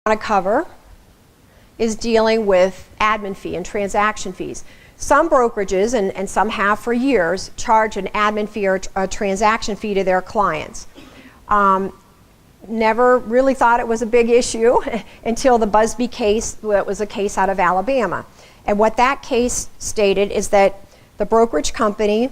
want to cover is dealing with admin fee and transaction fees. Some brokerages, and some have for years, charge an admin fee or a transaction fee to their clients. Never really thought it was a big issue until the Busby case. That was a case out of Alabama. And what that case stated is that the brokerage company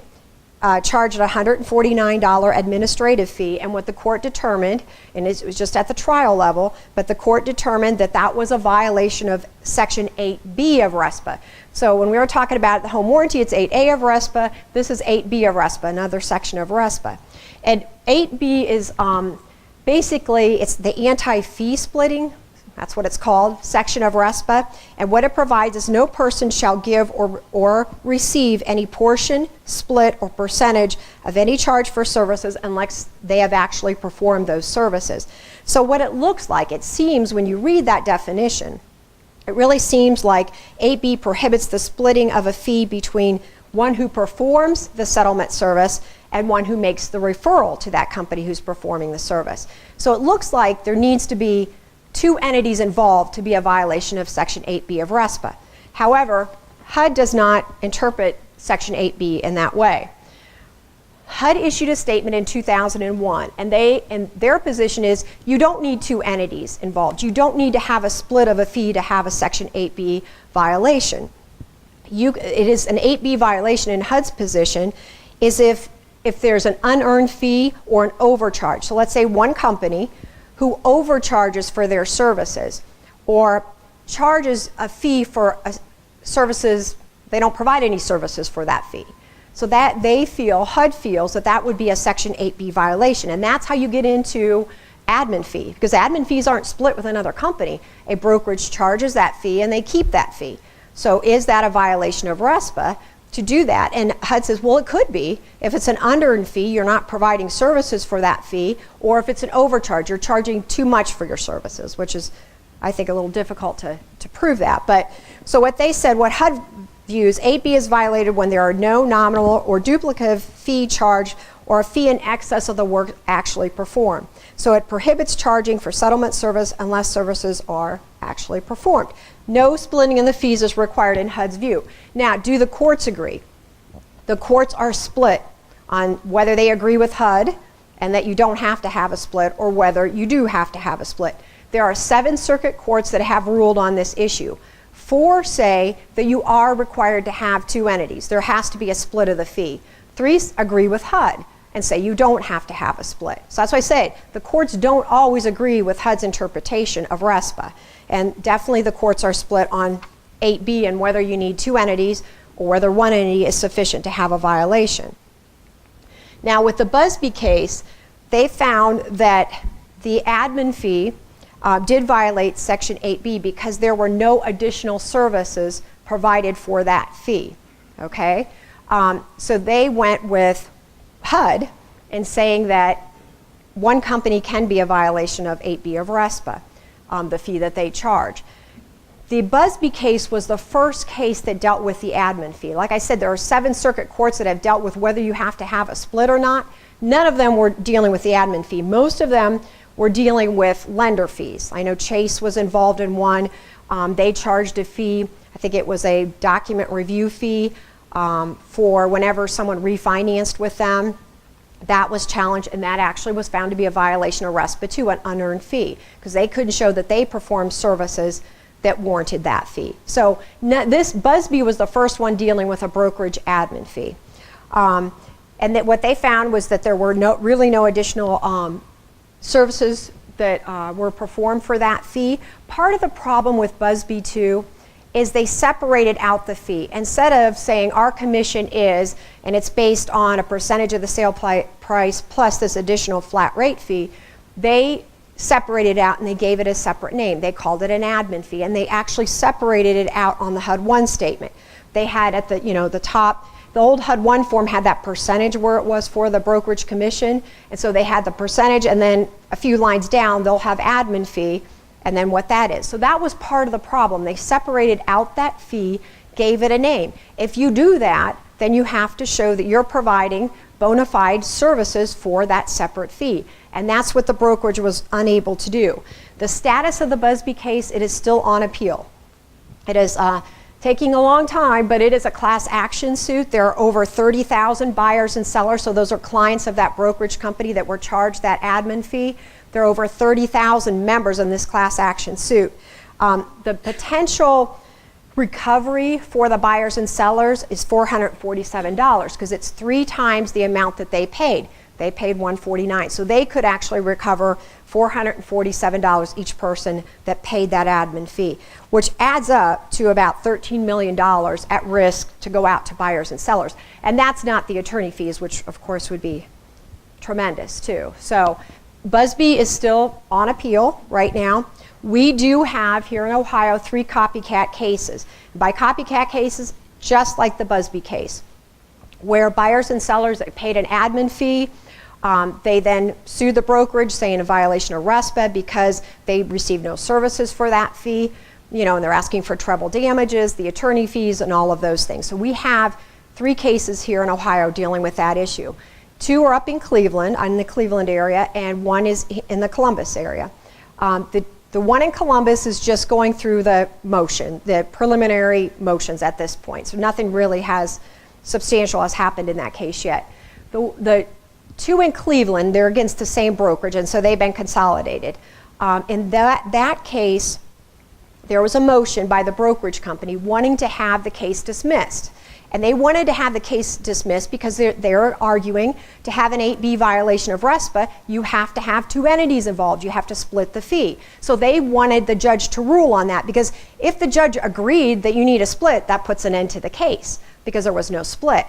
charged a $149 administrative fee, and what the court determined, and it was just at the trial level, but the court determined that that was a violation of Section 8B of RESPA. So when we were talking about the home warranty, it's 8A of RESPA, this is 8B of RESPA, another section of RESPA. And 8B is basically, it's the anti-fee splitting, that's what it's called, section of RESPA, and what it provides is no person shall give or receive any portion, split, or percentage of any charge for services unless they have actually performed those services. So what it looks like, it seems when you read that definition, it really seems like 8B prohibits the splitting of a fee between one who performs the settlement service and one who makes the referral to that company who's performing the service. So it looks like there needs to be two entities involved to be a violation of Section 8B of RESPA. However, HUD does not interpret Section 8B in that way. HUD issued a statement in 2001, and their position is you don't need two entities involved. You don't need to have a split of a fee to have a Section 8B violation. It is an 8B violation in HUD's position is if there's an unearned fee or an overcharge. So let's say one company who overcharges for their services or charges a fee for services, they don't provide any services for that fee. So that HUD feels that that would be a Section 8B violation, and that's how you get into admin fee, because admin fees aren't split with another company. A brokerage charges that fee and they keep that fee. So is that a violation of RESPA to do that? And HUD says, well, it could be. If it's an unearned fee, you're not providing services for that fee, or if it's an overcharge, you're charging too much for your services, which is, I think, a little difficult to prove that. But so what they said, what HUD views, 8B is violated when there are no nominal or duplicative fee charged or a fee in excess of the work actually performed. So it prohibits charging for settlement service unless services are actually performed. No splitting in the fees is required in HUD's view. Now, do the courts agree? The courts are split on whether they agree with HUD and that you don't have to have a split, or whether you do have to have a split. There are 7 circuit courts that have ruled on this issue. 4 say that you are required to have two entities. There has to be a split of the fee. 3 agree with HUD and say you don't have to have a split. So that's why I say the courts don't always agree with HUD's interpretation of RESPA. And definitely the courts are split on 8B and whether you need two entities or whether one entity is sufficient to have a violation. Now with the Busby case, they found that the admin fee did violate Section 8B because there were no additional services provided for that fee. Okay? So they went with HUD in saying that one company can be a violation of 8B of RESPA, the fee that they charge. The Busby case was the first case that dealt with the admin fee. Like I said, there are 7 circuit courts that have dealt with whether you have to have a split or not. None of them were dealing with the admin fee. Most of them were dealing with lender fees. I know Chase was involved in one. They charged a fee, I think it was a document review fee, for whenever someone refinanced with them. That was challenged, and that actually was found to be a violation of RESPA too, an unearned fee, because they couldn't show that they performed services that warranted that fee. So this Busby was the first one dealing with a brokerage admin fee. And that what they found was that there were really no additional services that were performed for that fee. Part of the problem with Busby too is they separated out the fee. Instead of saying our commission is, and it's based on a percentage of the sale price plus this additional flat rate fee, they separated it out and they gave it a separate name. They called it an admin fee, and they actually separated it out on the HUD 1 statement. They had at the top, the old HUD 1 form had that percentage where it was for the brokerage commission, and so they had the percentage, and then a few lines down they'll have admin fee, and then what that is. So that was part of the problem. They separated out that fee, gave it a name. If you do that, then you have to show that you're providing bona fide services for that separate fee. And that's what the brokerage was unable to do. The status of the Busby case, it is still on appeal. It is taking a long time, but it is a class action suit. There are over 30,000 buyers and sellers, so those are clients of that brokerage company that were charged that admin fee. There are over 30,000 members in this class action suit. The potential recovery for the buyers and sellers is $447 because it's 3 times the amount that they paid. They paid $149, so they could actually recover $447 each person that paid that admin fee, which adds up to about $13 million at risk to go out to buyers and sellers. And that's not the attorney fees, which of course would be tremendous too. So Busby is still on appeal right now. We do have here in Ohio 3 copycat cases. By copycat cases, just like the Busby case, where buyers and sellers paid an admin fee, they then sued the brokerage saying a violation of RESPA because they received no services for that fee, and they're asking for treble damages, the attorney fees, and all of those things. So we have 3 cases here in Ohio dealing with that issue. 2 are up in Cleveland, in the Cleveland area, and 1 is in the Columbus area. The one in Columbus is just going through the preliminary motions at this point. So nothing really substantial has happened in that case yet. The 2 in Cleveland, they're against the same brokerage, and so they've been consolidated. In that case, there was a motion by the brokerage company wanting to have the case dismissed. And they wanted to have the case dismissed because they're arguing to have an 8B violation of RESPA, you have to have 2 entities involved. You have to split the fee. So they wanted the judge to rule on that because if the judge agreed that you need a split, that puts an end to the case because there was no split.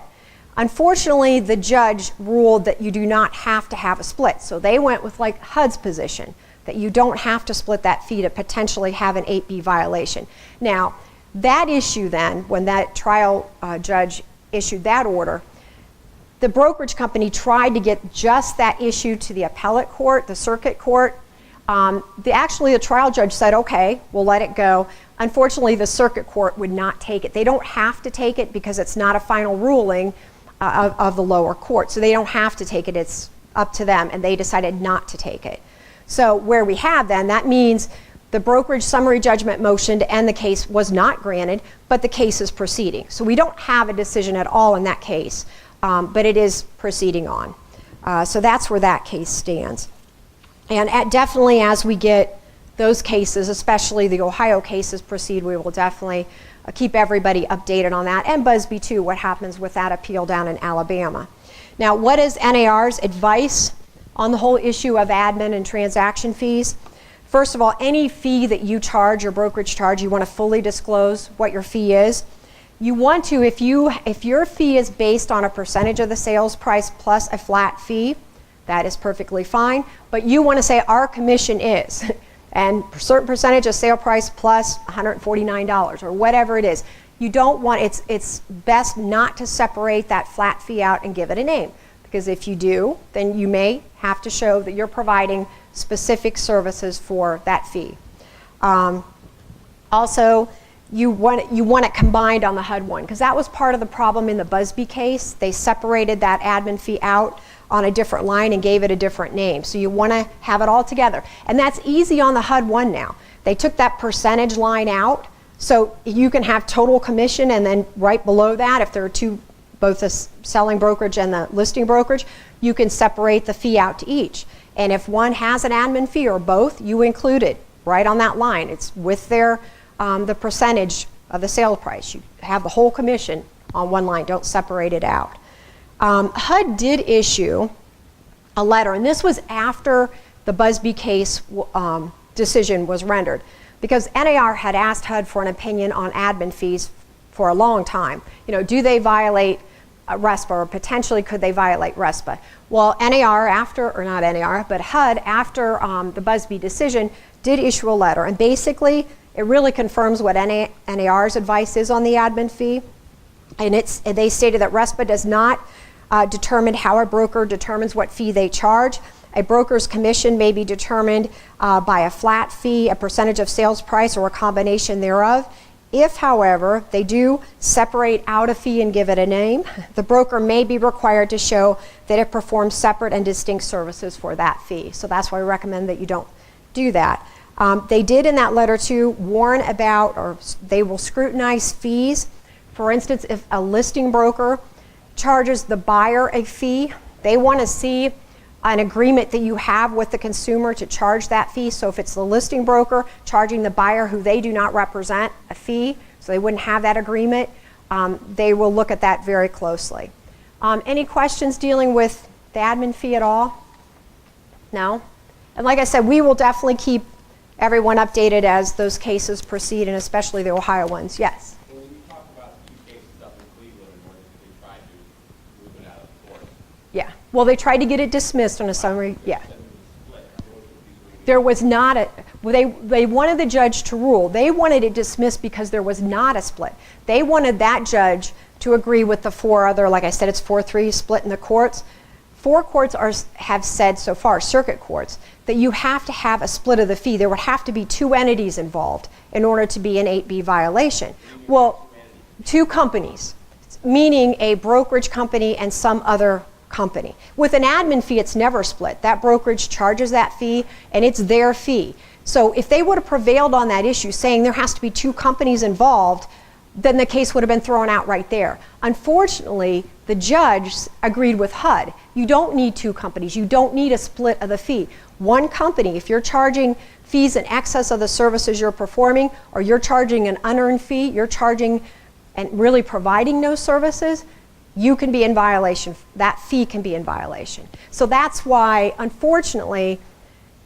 Unfortunately, the judge ruled that you do not have to have a split. So they went with like HUD's position, that you don't have to split that fee to potentially have an 8B violation. Now, that issue then, when that trial judge issued that order, the brokerage company tried to get just that issue to the appellate court, the circuit court. The trial judge said, okay, we'll let it go. Unfortunately, the circuit court would not take it. They don't have to take it because it's not a final ruling of the lower court. So they don't have to take it, it's up to them, and they decided not to take it. So where we have then, that means the brokerage summary judgment motion to end the case was not granted, but the case is proceeding. So we don't have a decision at all in that case, but it is proceeding on. So that's where that case stands. And definitely as we get those cases, especially the Ohio cases proceed, we will definitely keep everybody updated on that, and Busby too, what happens with that appeal down in Alabama. Now, what is NAR's advice on the whole issue of admin and transaction fees? First of all, any fee that you charge, your brokerage charge, you want to fully disclose what your fee is. You want to, if your fee is based on a percentage of the sales price plus a flat fee, that is perfectly fine, but you want to say our commission is, and a certain percentage of sale price plus $149 or whatever it is. You don't want, it's best not to separate that flat fee out and give it a name, because if you do, then you may have to show that you're providing specific services for that fee. Also, you want it combined on the HUD one, because that was part of the problem in the Busby case. They separated that admin fee out on a different line and gave it a different name. So you want to have it all together. And that's easy on the HUD one now. They took that percentage line out, so you can have total commission, and then right below that, if there are two, both the selling brokerage and the listing brokerage, you can separate the fee out to each. And if one has an admin fee or both, you include it right on that line. It's with their the percentage of the sale price. You have the whole commission on one line. Don't separate it out. HUD did issue a letter, and this was after the Busby case decision was rendered, because NAR had asked HUD for an opinion on admin fees for a long time. You know, do they violate RESPA, or potentially could they violate RESPA? Well, NAR after, or not NAR, but HUD after the Busby decision did issue a letter, and basically it really confirms what NAR's advice is on the admin fee. And they stated that RESPA does not determine how a broker determines what fee they charge. A broker's commission may be determined by a flat fee, a percentage of sales price, or a combination thereof. If, however, they do separate out a fee and give it a name, the broker may be required to show that it performs separate and distinct services for that fee. So that's why we recommend that you don't do that. They did in that letter too warn about, or they will scrutinize fees. For instance, if a listing broker charges the buyer a fee, they want to see an agreement that you have with the consumer to charge that fee. So if it's the listing broker charging the buyer who they do not represent a fee, so they wouldn't have that agreement, they will look at that very closely. Any questions dealing with the admin fee at all? No? And like I said, we will definitely keep everyone updated as those cases proceed, and especially the Ohio ones. Yes? Well, when you talk about the 2 cases up in Cleveland in order to try to move it out of court. Yeah. Well, they tried to get it dismissed on a summary. Yeah. There was not a, they wanted the judge to rule. They wanted it dismissed because there was not a split. They wanted that judge to agree with the 4 other, like I said, it's 4-3 split in the courts. 4 courts have said so far, circuit courts, that you have to have a split of the fee. There would have to be 2 entities involved in order to be an 8B violation. Well, 2 companies, meaning a brokerage company and some other company. With an admin fee, it's never split. That brokerage charges that fee, and it's their fee. So if they would have prevailed on that issue, saying there has to be 2 companies involved, then the case would have been thrown out right there. Unfortunately, the judge agreed with HUD. You don't need 2 companies. You don't need a split of the fee. 1 company, if you're charging fees in excess of the services you're performing, or you're charging an unearned fee, you're charging and really providing no services, you can be in violation. That fee can be in violation. So that's why, unfortunately,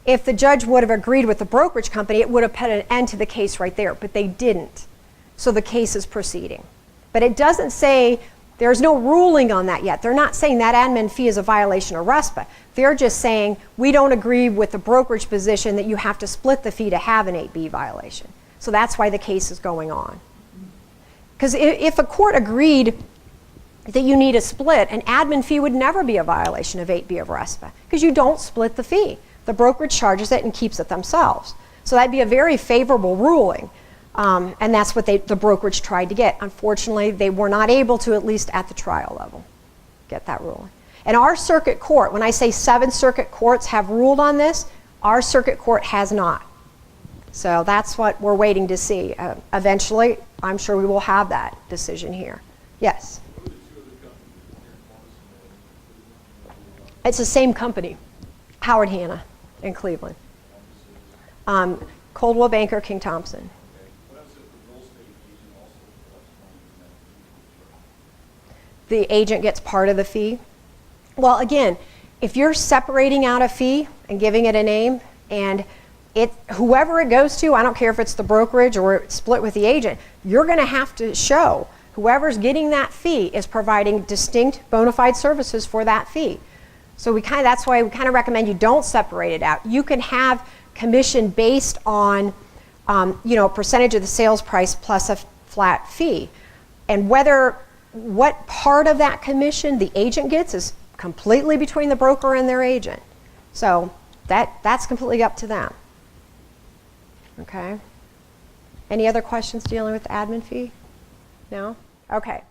if the judge would have agreed with the brokerage company, it would have put an end to the case right there, but they didn't. So the case is proceeding. But it doesn't say, there's no ruling on that yet. They're not saying that admin fee is a violation of RESPA. They're just saying, we don't agree with the brokerage position that you have to split the fee to have an 8B violation. So that's why the case is going on. Because if a court agreed that you need a split, an admin fee would never be a violation of 8B of RESPA, because you don't split the fee. The brokerage charges it and keeps it themselves. So that'd be a very favorable ruling. And that's what the brokerage tried to get. Unfortunately, they were not able to, at least at the trial level, get that ruling. And our circuit court, when I say 7 circuit courts have ruled on this, our circuit court has not. So that's what we're waiting to see. Eventually, I'm sure we will have that decision here. Yes? It's the same company, Howard Hanna in Cleveland. Coldwell Banker, King Thompson. The agent gets part of the fee. Well, again, if you're separating out a fee and giving it a name, and whoever it goes to, I don't care if it's the brokerage or it's split with the agent, you're going to have to show whoever's getting that fee is providing distinct bona fide services for that fee. So that's why we kind of recommend you don't separate it out. You can have commission based on a percentage of the sales price plus a flat fee, and what part of that commission the agent gets is completely between the broker and their agent. So that's completely up to them. Okay. Any other questions dealing with the admin fee? No? Okay.